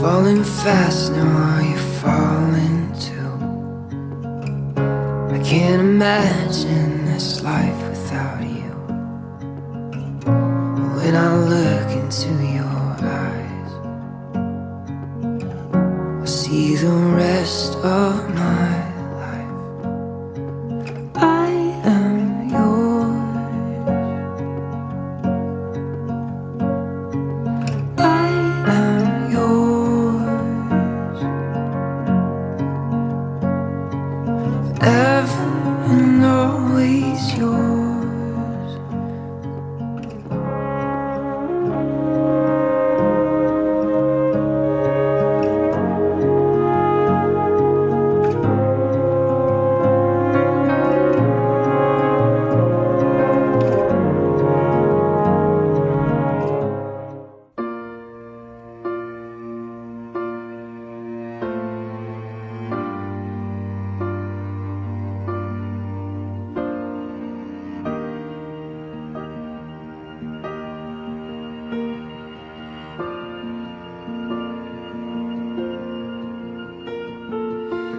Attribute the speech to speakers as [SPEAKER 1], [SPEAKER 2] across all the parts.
[SPEAKER 1] falling fast, now are you falling too? I can't imagine this life without you. When I look into your eyes, I see the rest of my life. I am yours. I am yours. Forever and always yours.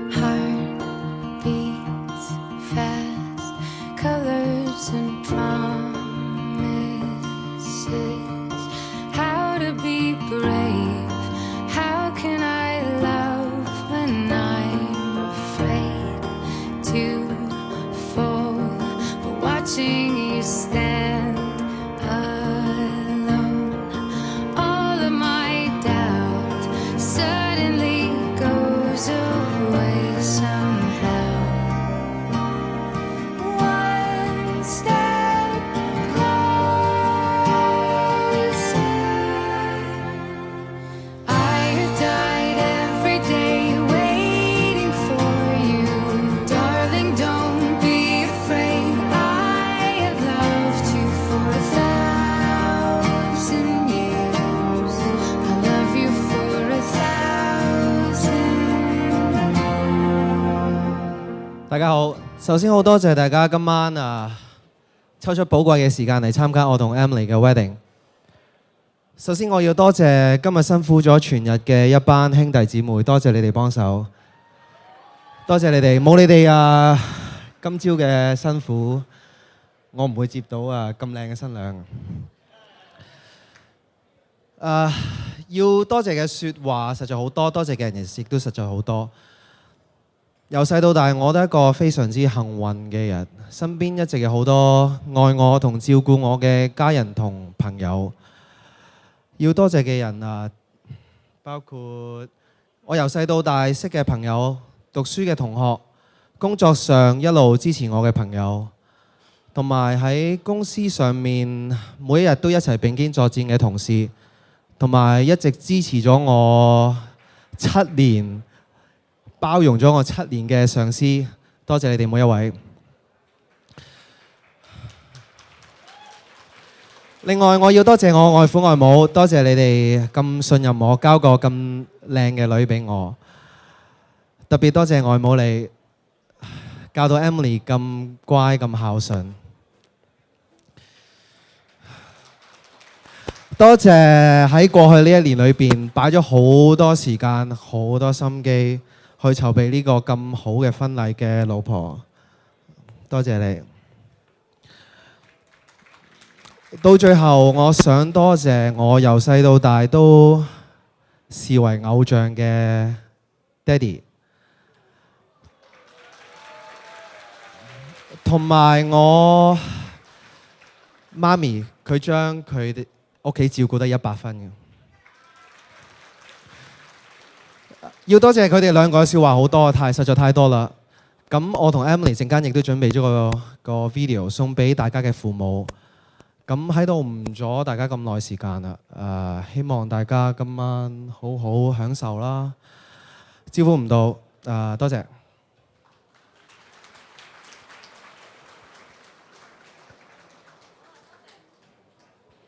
[SPEAKER 2] Heart beats fast, colors and promises. How to be brave? How can I love when I'm afraid to fall? But watching you stand alone, all of my doubt suddenly goes away somehow. One step closer. I have died every day waiting for you. Darling, don't be afraid. I have loved you for 1,000 years. I love you for 1,000 more.
[SPEAKER 3] 大家好，首先好多謝大家今晚抽出寶貴嘅時間嚟參加我同 Emily 嘅 wedding。首先我要多謝今日辛苦咗全日嘅一班兄弟姊妹，多謝你哋幫手，多謝你哋，冇你哋今朝嘅辛苦，我唔會接到咁靚嘅新娘。要多謝嘅説話實在好多，多謝嘅人亦都實在好多。由細到大，我都係一個非常之幸運嘅人，身邊一直有好多愛我同照顧我嘅家人同朋友。要多謝嘅人包括我由細到大識嘅朋友、讀書嘅同學、工作上一路支持我嘅朋友，同埋喺公司上面每一日都一齊並肩作戰嘅同事，同埋一直支持咗我7年。包容咗我7年嘅上司，多謝你哋每一位。另外，我要多謝我外父外母，多謝你哋咁信任我，交個咁靚嘅女俾我。特別多謝外母你，教到 Emily 咁乖咁孝順。多謝喺過去呢1年裏邊擺咗好多時間、好多心機。去籌備呢個咁好嘅婚禮嘅老婆，多謝你。到最後，我想多謝我由細到大都視為偶像嘅爹哋，同埋我媽咪，佢將佢哋屋企照顧得100分嘅。要多謝佢哋兩個嘅笑話好多，實在太多啦。咁我同 Emily 陣間亦都準備咗個 video 送俾大家嘅父母。咁喺度唔阻大家咁耐時間啦。希望大家今晚好好享受啦。招呼唔到，多謝。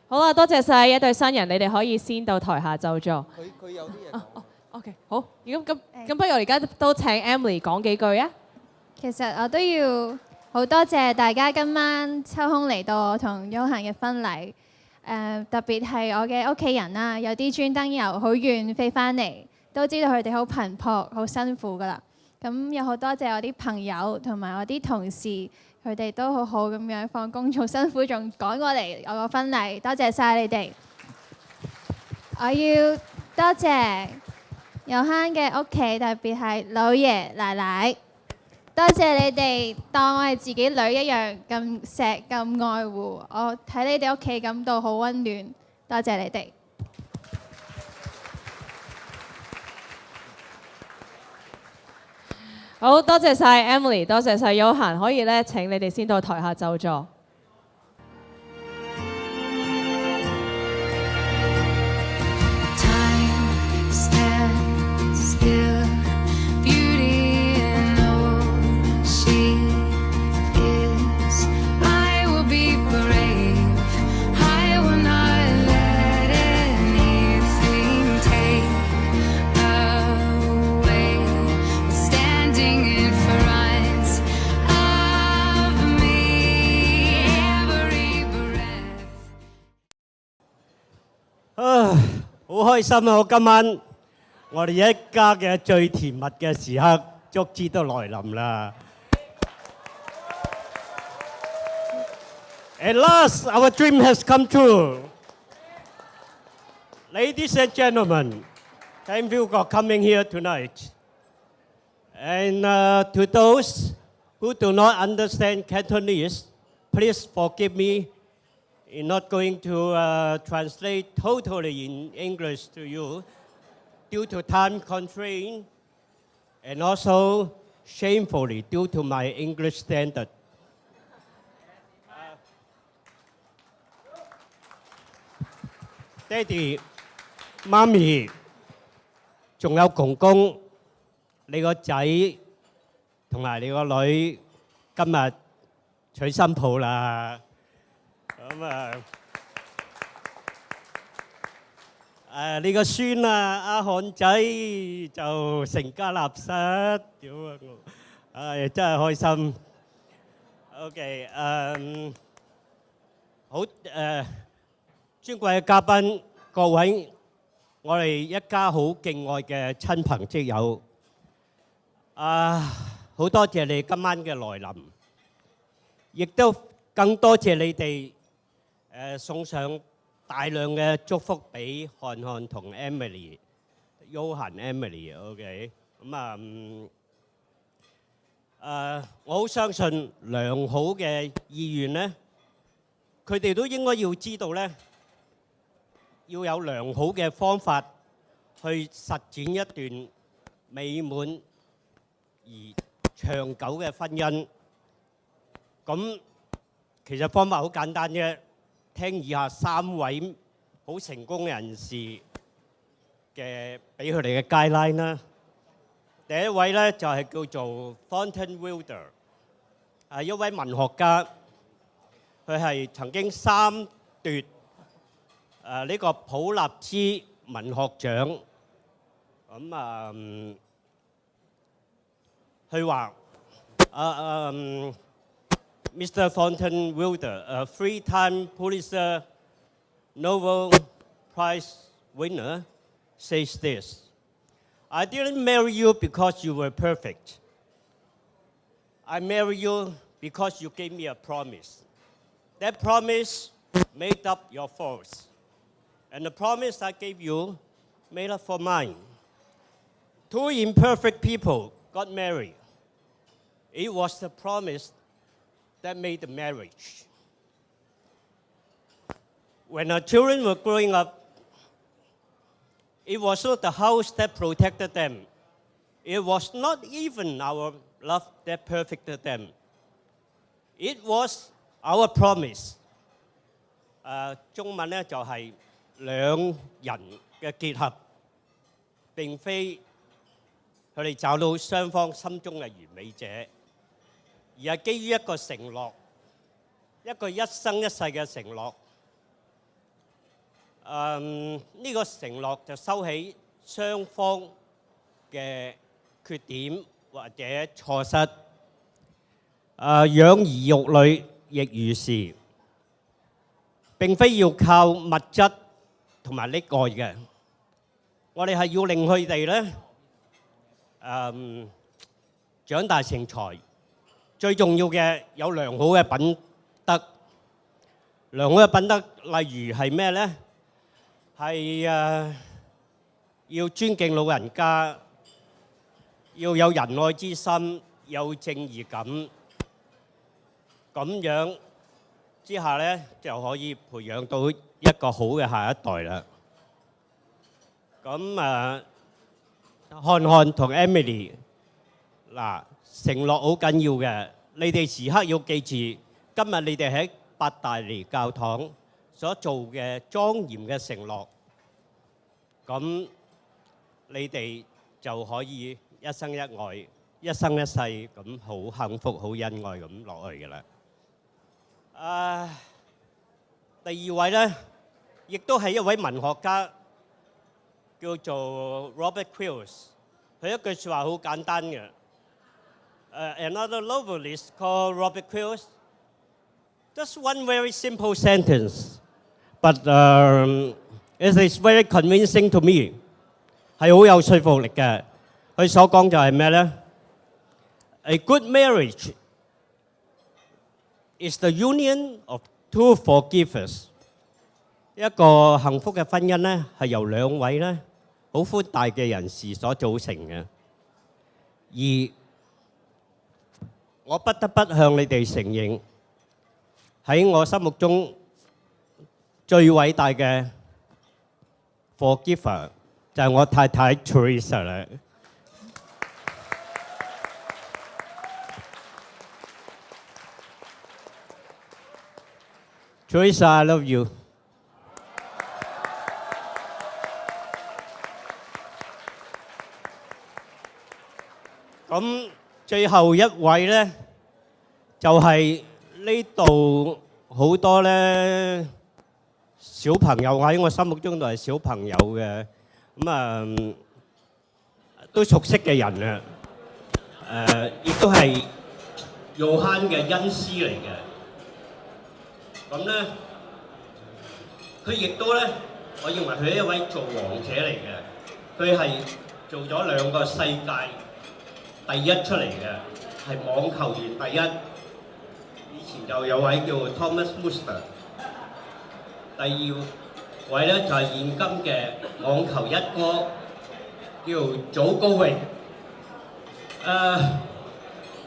[SPEAKER 4] 好啦，多謝晒一對新人，你哋可以先到台下就座。
[SPEAKER 3] 佢有啲嘢。
[SPEAKER 4] OK， 好，咁不如我而家都請 Emily 講幾句啊。
[SPEAKER 5] 其實我都要好多謝大家今晚抽空嚟到我同Johan嘅婚禮。特別係我嘅屋企人啦，有啲專登由好遠飛翻嚟，都知道佢哋好頻撲、好辛苦噶啦。咁有好多謝我啲朋友同埋我啲同事，佢哋都好好咁樣放工仲辛苦，仲趕過嚟我個婚禮，多謝晒你哋。我要多謝佑慳嘅屋企，特別係老爺奶奶，多謝你哋當我係自己女一樣咁錫咁愛護，我喺你哋屋企感到好溫暖，多謝你哋。
[SPEAKER 4] 好多謝晒 Emily， 多謝晒佑慳，可以咧請你哋先到台下就座。
[SPEAKER 2] Time stands still, beauty in all she is. I will be brave, I will not let anything take away what's standing in front of me, every breath.
[SPEAKER 6] 好開心啊！我今晚我哋一家嘅最甜蜜嘅時刻，足之都來臨啦。At last, our dream has come true. Ladies and gentlemen, thank you for coming here tonight. And to those who do not understand Cantonese, please forgive me in not going to translate totally in English to you due to time constraint and also shamefully due to my English standard. Daddy, Mommy, 仲有公公，你個仔同埋你個女今日娶新抱啦。咁你個孫啊，阿漢仔就成家立室，屌啊我，真係開心。OK， 好尊貴嘅嘉賓，各位我哋一家好敬愛嘅親朋戚友，好多謝你今晚嘅來臨，亦都更多謝你哋。送上大量嘅祝福俾漢漢同 Emily、佑慳 Emily，OK， 我好相信良好嘅意願咧，佢哋都應該要知道咧，要有良好嘅方法去實踐一段美滿而長久嘅婚姻。咁其實方法好簡單啫。聽以下3位好成功嘅人士嘅俾佢哋嘅 guideline 啦。第一位咧就係叫做 Thornton Wilder， 係一位文學家，佢係曾經3奪呢個普立茲文學獎。佢話Mr. Thornton Wilder, a 3-time Pulitzer Nobel Prize winner, says this: I didn't marry you because you were perfect. I married you because you gave me a promise. That promise made up your faults. And the promise I gave you made up for mine. Two imperfect people got married. It was the promise that made the marriage. When our children were growing up, it was not the house that protected them. It was not even our love that perfected them. It was our promise. 中文咧就係兩人嘅結合，並非佢哋找到雙方心中嘅完美者。而係基於一個承諾，一個一生一世嘅承諾。呢個承諾就收起雙方嘅缺點或者錯失。養兒育女亦如是。並非要靠物質同埋溺愛嘅，我哋係要令佢哋咧長大成才。最重要嘅有良好嘅品德，良好嘅品德例如係咩咧？係要尊敬老人家，要有仁愛之心，有正義感，咁樣之下咧就可以培養到一個好嘅下一代啦。咁漢漢同 Emily 嗱，承諾好緊要嘅，你哋時刻要記住，今日你哋喺八大利教堂所做嘅莊嚴嘅承諾，咁你哋就可以一生一愛、一生一世咁好幸福、好恩愛咁落去嘅啦。第二位咧，亦都係一位文學家，叫做 Robert Quills。佢一句説話好簡單嘅。Another novelist called Robert Quills. Just one very simple sentence, but it is very convincing to me. 係好有說服力嘅。佢所講就係咩咧？A good marriage is the union of two forgivers. 一個幸福嘅婚姻咧，係由兩位咧好寬大嘅人士所組成嘅。而我不得不向你哋承認，喺我心目中最偉大嘅 forgiver 就係我太太 Teresa 啦。Teresa, I love you。咁最後一位咧，就係呢度好多咧小朋友喺我心目中都係小朋友嘅，咁都熟悉嘅人啊，亦都係約翰嘅恩師嚟嘅。咁咧，佢亦都咧，我認為佢係一位造王者嚟嘅。佢係做咗兩個世界第一出嚟嘅，係網球員第一。以前就有位叫 Thomas Muster。第二位咧就係現今嘅網球一哥，叫祖高域。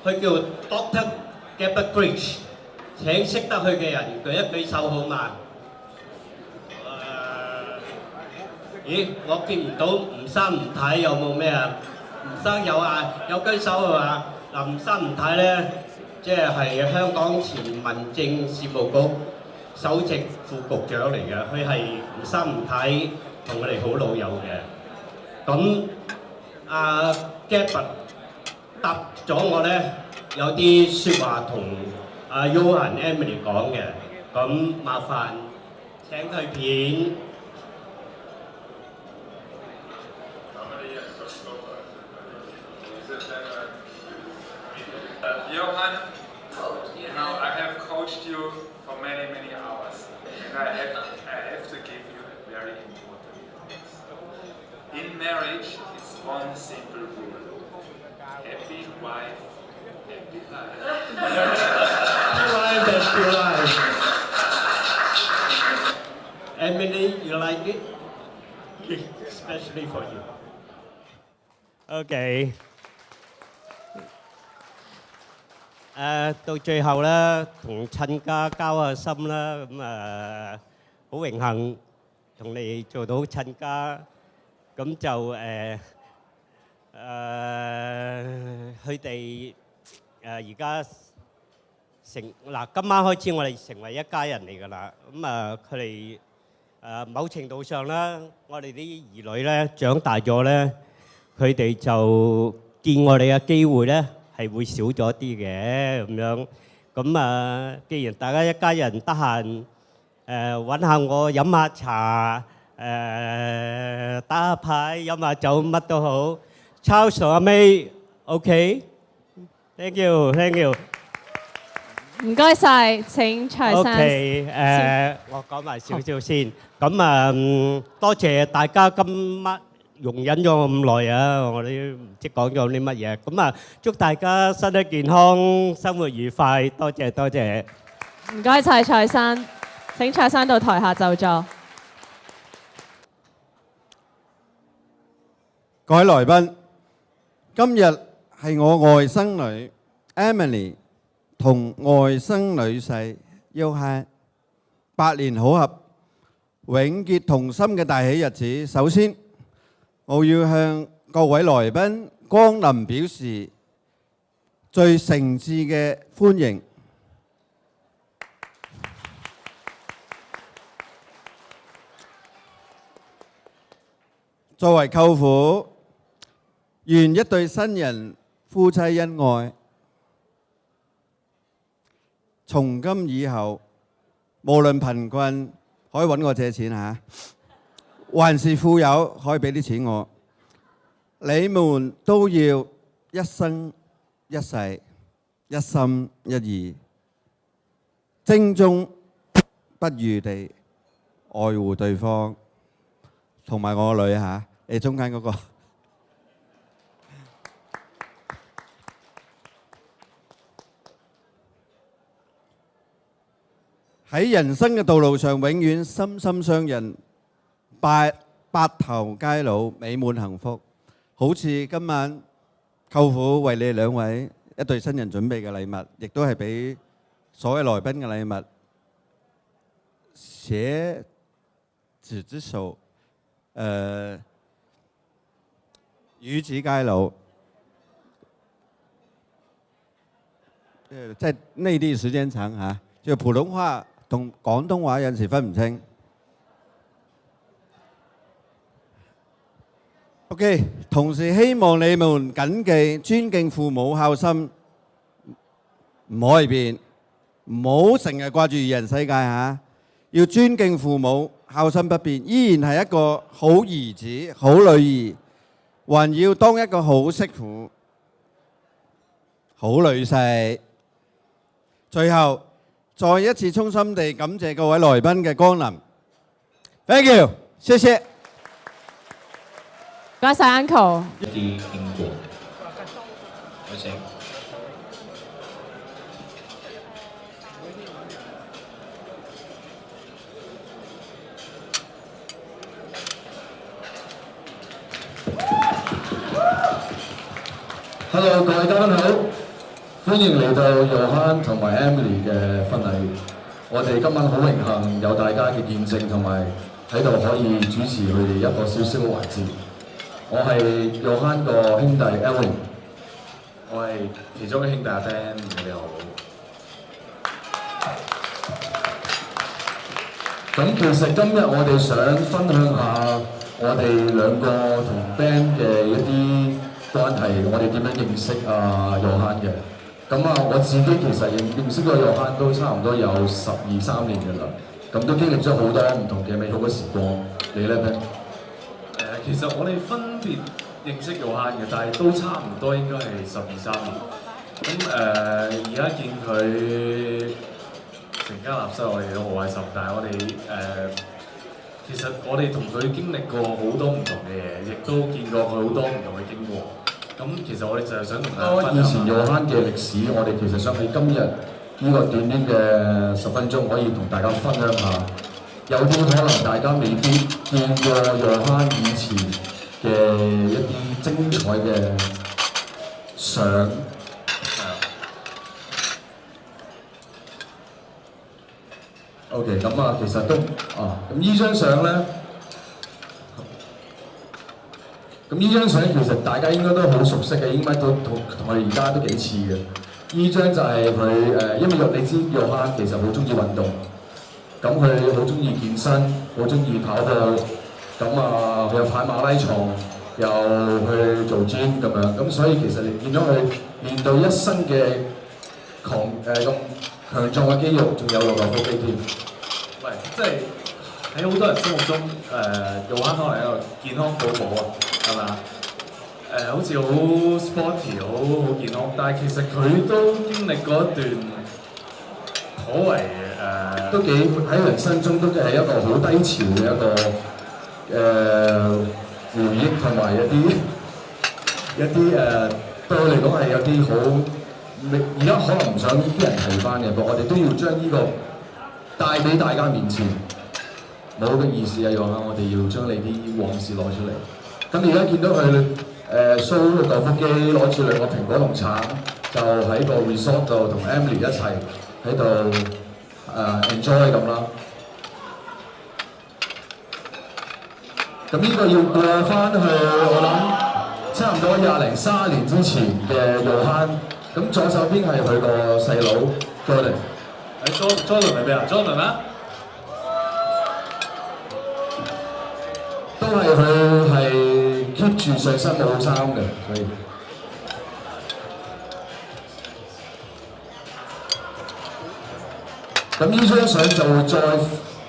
[SPEAKER 6] 佢叫 Dr. Gilbert Bridge。請識得佢嘅人舉一舉手好嘛？咦，我見唔到吳生吳太有冇咩啊？吳生有啊，有舉手係嘛？嗱，吳生吳太咧，即係香港前民政事務局首席副局長嚟嘅，佢係吳生吳太同我哋好老友嘅。咁Gilbert 答咗我咧，有啲説話同Johan Emily 講嘅，咁麻煩請佢片。
[SPEAKER 7] Johan, now I have coached you for many, many hours, and I have to give you a very important advice. In marriage, it's one simple rule: happy wife, happy life.
[SPEAKER 6] Happy life. Emily, you like it? Especially for you. Okay. 到最後咧，同親家交下心啦，咁好榮幸同你做到親家，咁就佢哋而家今晚開始我哋成為一家人嚟㗎啦，咁佢哋某程度上啦，我哋啲兒女咧長大咗咧，佢哋就見我哋嘅機會咧係會少咗啲嘅咁樣，咁既然大家一家人得閒揾下我飲下茶，打下牌飲下酒乜都好。Charles 阿 May，OK，thank you，thank you。
[SPEAKER 4] 唔該晒，請蔡生。
[SPEAKER 6] OK，我講埋少少先。咁多謝大家今晚容忍咗咁耐啊！我哋唔知講咗啲乜嘢。咁祝大家身體健康，生活愉快。多謝多謝。
[SPEAKER 4] 唔該晒，蔡生。請蔡生到台下就座。
[SPEAKER 8] 各位來賓，今日係我外甥女 Emily 同外甥女婿優漢百年好合、永結同心嘅大喜日子。首先，我要向各位來賓光臨表示最誠摯嘅歡迎。作為舅父，願一對新人夫妻恩愛，從今以後，無論貧困可以揾我借錢嚇，還是富有可以俾啲錢我，你們都要一生一世，一心一意，精忠不渝地愛護對方，同埋我個女嚇，你中間嗰個。喺人生嘅道路上，永遠心心相印，白頭偕老，美滿幸福。好似今晚舅父為你哋兩位一對新人準備嘅禮物，亦都係俾所有來賓嘅禮物。攜子之手，與子偕老。在內地時間長嚇，就普通話同廣東話有陣時分唔清。OK， 同時希望你們謹記尊敬父母、孝心，唔可以變，唔好成日掛住二人世界嚇。要尊敬父母，孝心不變，依然係一個好兒子、好女兒，還要當一個好媳婦、好女婿。最後，再一次衷心地感謝各位來賓嘅光臨。Thank you， 謝謝。
[SPEAKER 4] 唔該晒 Uncle。
[SPEAKER 9] 一啲經過，有請。Hello， 各位嘉賓好，歡迎嚟到Johan同埋 Emily 嘅婚禮。我哋今晚好榮幸有大家嘅見證同埋喺度可以主持佢哋一個少少嘅環節。我係Johan個兄弟 Elwin， 我係其中嘅兄弟阿 Ben， 你哋好。咁其實今日我哋想分享下我哋兩個同 Ben 嘅一啲關係，我哋點樣認識Johan嘅。咁我自己其實認識咗Johan都差唔多有12-13年嘅啦，咁都經歷咗好多唔同嘅美好嘅時光。你咧 Ben？
[SPEAKER 10] 其實我哋分別認識Johan嘅，但係都差唔多應該係12-13年。咁而家見佢成家立室，我哋都好開心。但係我哋其實我哋同佢經歷過好多唔同嘅嘢，亦都見過佢好多唔同嘅經過。咁其實我哋就係想同大家分享以前Johan嘅歷史，我哋其實想喺今日呢個短短嘅10分鐘，可以同大家分享下。有啲可能大家未必見過Johan以前嘅一啲精彩嘅相。OK， 咁其實都咁呢張相咧，咁呢張相其實大家應該都好熟悉嘅，應該都同我哋而家都幾似嘅。呢張就係佢因為你知Johan其實好中意運動。咁佢好中意健身，好中意跑步，咁佢又跑馬拉松，又去做 gym 咁樣，咁所以其實你見到佢練到一身嘅咁強壯嘅肌肉，仲有6嚿腹肌添。喂，即係喺好多人心目中，Johan可能係一個健康寶寶啊，係咪啊？好似好 sporty， 好健康，但係其實佢都經歷過一段頗為
[SPEAKER 9] 都幾喺人生中都係一個好低潮嘅一個回憶同埋一啲對我嚟講係有啲好，而家可能唔想啲人提翻嘅，不過我哋都要將呢個帶俾大家面前。冇嘅意思啊，用下我哋要將你啲往事攞出嚟。咁而家見到佢show 個豆腐機攞住兩個蘋果同橙，就喺個 resort 度同 Emily 一齊喺度enjoy 咁啦。咁呢個要過翻去我諗差唔多20、30年之前嘅Johan。咁左手邊係佢個細佬 Jordan。Jordan
[SPEAKER 10] 係咩啊 ？Jordan 啊？
[SPEAKER 9] 都係佢係 keep 住上身冇衫嘅，所以咁呢張相就會再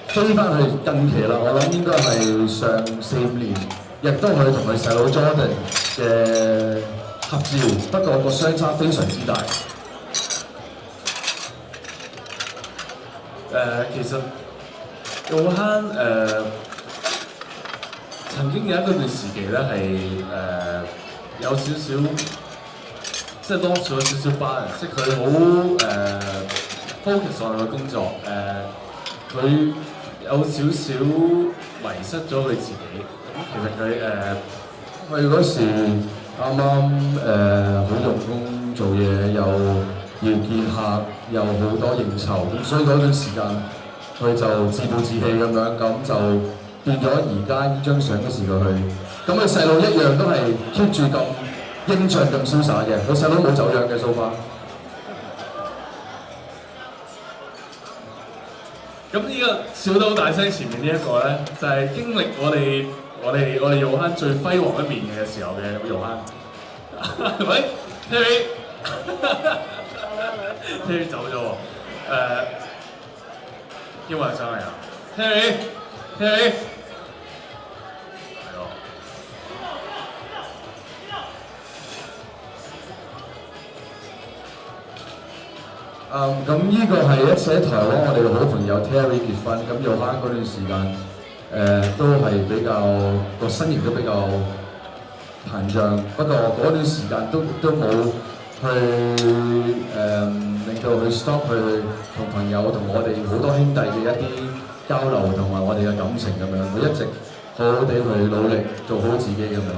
[SPEAKER 9] 飛翻去近期啦。我諗應該係上4、5年，亦都係同佢細佬 Jordan 嘅合照，不過個相差非常之大。
[SPEAKER 10] 其實Johan曾經有一段時期咧係有少少，即係 lost 咗少少 balance，即係佢好focus on 佢嘅工作，佢有少少迷失咗佢自己。咁其實
[SPEAKER 9] 佢嗰時啱好用功做嘢，又要見客，又好多應酬，咁所以嗰段時間佢就自暴自棄咁樣，咁就變咗而家呢張相嘅時候去。咁佢細路一樣都係 keep 住咁英俊咁瀟灑嘅，佢細佬冇走樣嘅 so far。
[SPEAKER 10] 咁呢個笑得好大聲，前面呢一個咧，就係經歷我哋Johan最輝煌一面嘅時候嘅Johan，係咪 ？Terry 走咗喎，叫埋上嚟啊 ！Terry， 係咯。
[SPEAKER 9] 咁呢個係一次喺台灣我哋嘅好朋友 Terry 結婚，咁Johan嗰段時間都係比較個身形都比較膨脹，不過嗰段時間都冇去令到佢 stop 去同朋友同我哋好多兄弟嘅一啲交流同埋我哋嘅感情咁樣，佢一直好好地去努力做好自己咁樣。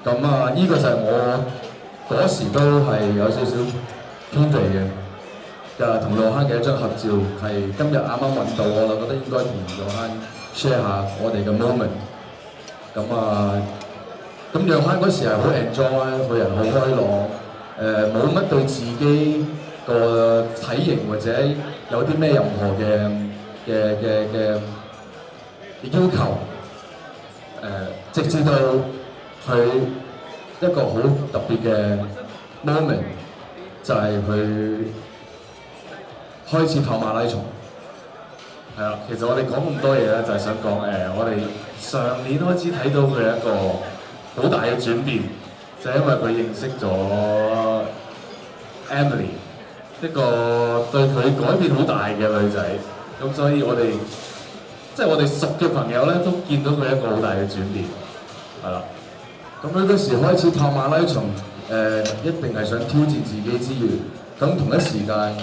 [SPEAKER 9] 咁呢個就係我嗰時都係有少少偏肥嘅，就同Johan嘅一張合照，係今日啱啱揾到我啦，覺得應該同Johan share 下我哋嘅 moment。咁Johan嗰時係好 enjoy，個人好開朗，冇乜對自己個體型或者有啲咩任何嘅要求，直至到佢一個好特別嘅 moment， 就係佢開始跑馬拉松。
[SPEAKER 10] 係啦，其實我哋講咁多嘢咧，就係想講我哋上年開始睇到佢一個好大嘅轉變，就係因為佢認識咗 Emily， 一個對佢改變好大嘅女仔。咁所以我哋即係我哋熟嘅朋友咧，都見到佢一個好大嘅轉變，係啦。
[SPEAKER 9] 咁佢嗰時開始跑馬拉松，一定係想挑戰自己之餘，咁同一時間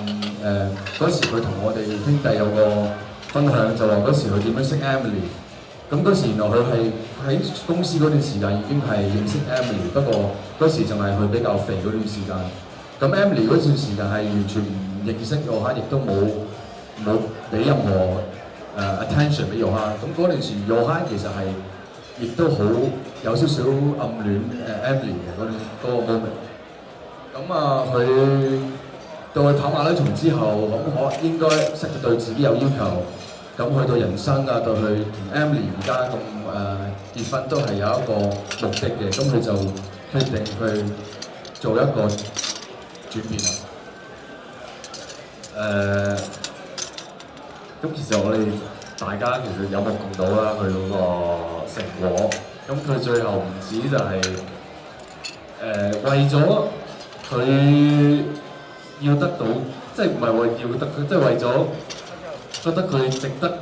[SPEAKER 9] 嗰時佢同我哋兄弟有個分享，就話嗰時佢點樣識 Emily。咁嗰時原來佢係喺公司嗰段時間已經係認識 Emily， 不過嗰時仲係佢比較肥嗰段時間。咁 Emily 嗰段時間係完全唔認識Johan，亦都冇俾任何attention 俾Johan。咁嗰段時Johan其實係亦都好有少少暗戀Emily 嘅嗰個 moment。咁佢到佢跑馬拉松之後，咁應該識對自己有要求。咁去到人生啊，到佢同 Emily 而家咁結婚都係有一個目的嘅，咁佢就決定去做一個轉變啦。
[SPEAKER 10] 咁其實我哋大家其實有目共睹啦，佢嗰個成果。咁佢最後唔止就係為咗佢要得到，即係唔係為要得佢，即係為咗覺得佢值得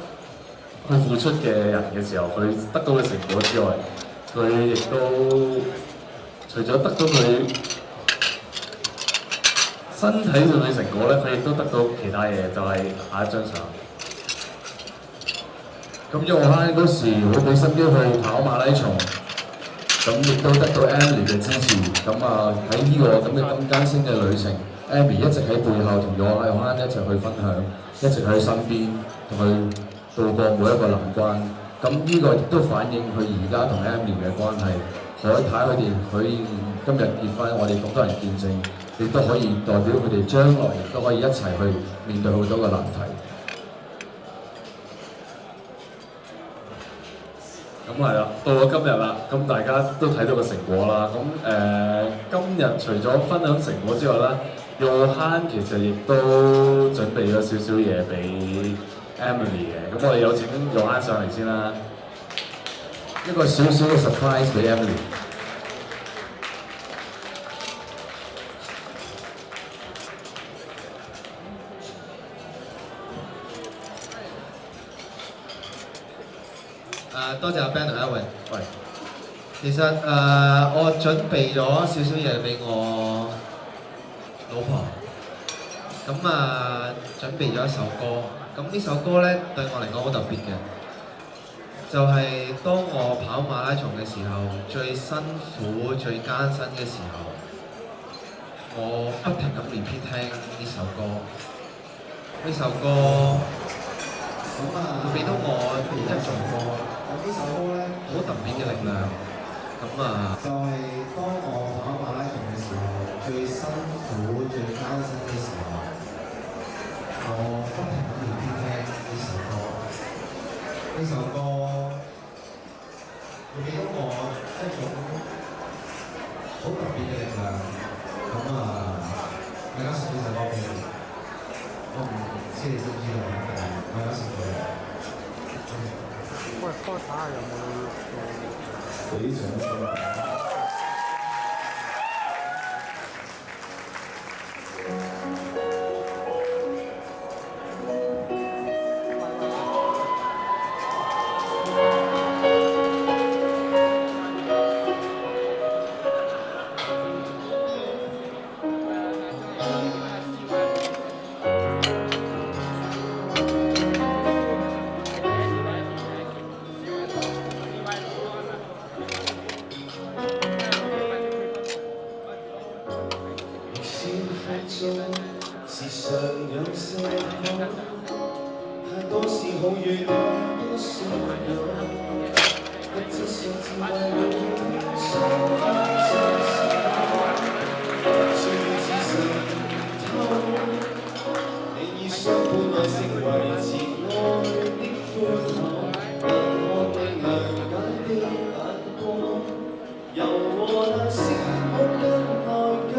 [SPEAKER 10] 去付出嘅人嘅時候，佢得到嘅成果之外，佢亦都除咗得到佢身體上嘅成果咧，佢亦都得到其他嘢，就係下一張相。咁約翰嗰時好俾心機去跑馬拉松，咁亦都得到 Emily 嘅支持。咁啊喺呢個咁嘅咁艱辛嘅旅程 ，Emily 一直喺背後同約翰一齊去分享，一直喺身邊同佢渡過每一個難關。咁呢個亦都反映佢而家同 Emily 嘅關係。可以睇佢哋今日結婚，我哋咁多人見證，亦都可以代表佢哋將來亦都可以一齊去面對好多個難題。咁係啦，到咗今日啦，咁大家都睇到個成果啦。咁今日除咗分享成果之外咧，約翰其實亦都準備咗少少嘢俾 Emily 嘅。咁我哋有請約翰上嚟先啦，一個少少嘅 surprise 俾 Emily。
[SPEAKER 3] 多謝阿 Ben 同阿 Edwin。
[SPEAKER 10] 喂，
[SPEAKER 3] 其實我準備咗少少嘢俾我老婆，咁準備咗一首歌。咁呢首歌咧對我嚟講好特別嘅，就係當我跑馬拉松嘅時候，最辛苦、最艱辛嘅時候，我不停咁repeat聽呢首歌。呢首歌會俾到我一種呢首歌咧好特別嘅力量，就係當我跑馬拉松嘅時候，最辛苦、最艱辛嘅時候，我不停咁聽呢首歌。呢首歌會俾到我一種好特別嘅力量。大家識呢首歌未？我唔知你知唔知道，大家識佢。喂，開睇下有冇幾長出嚟？
[SPEAKER 11] 時常有些好，太多事好遠，多少有，不知數字為了相愛這時候，雖然自神偷，你已相伴來成為慈愛的歡樂，但看你諒解的眼光，柔和那些我更內疚。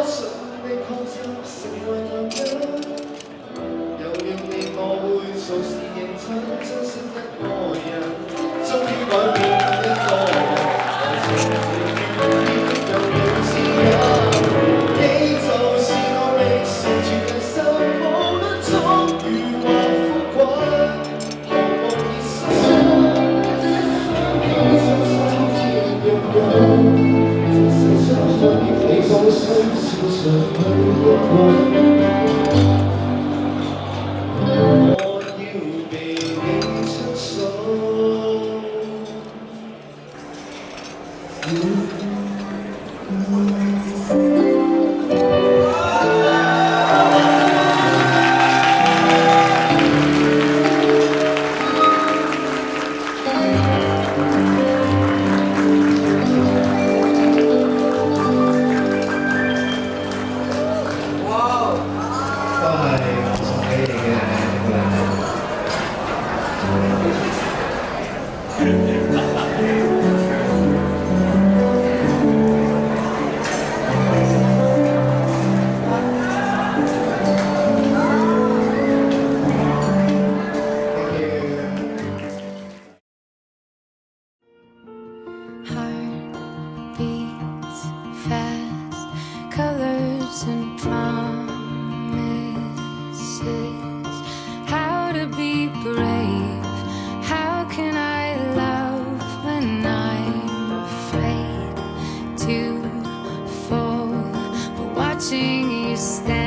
[SPEAKER 11] 順利學習成為男人，有了你我會做事認真，珍惜一個人，終於改變一個人，愛情有了自由，你就是我的成全人生，無論遭遇或富貴，毫無疑心，你放心，笑着去過。我要被你親手。
[SPEAKER 2] Heart beats fast, colors and promises. How to be brave? How can I love when I'm afraid to fall? But watching you stand.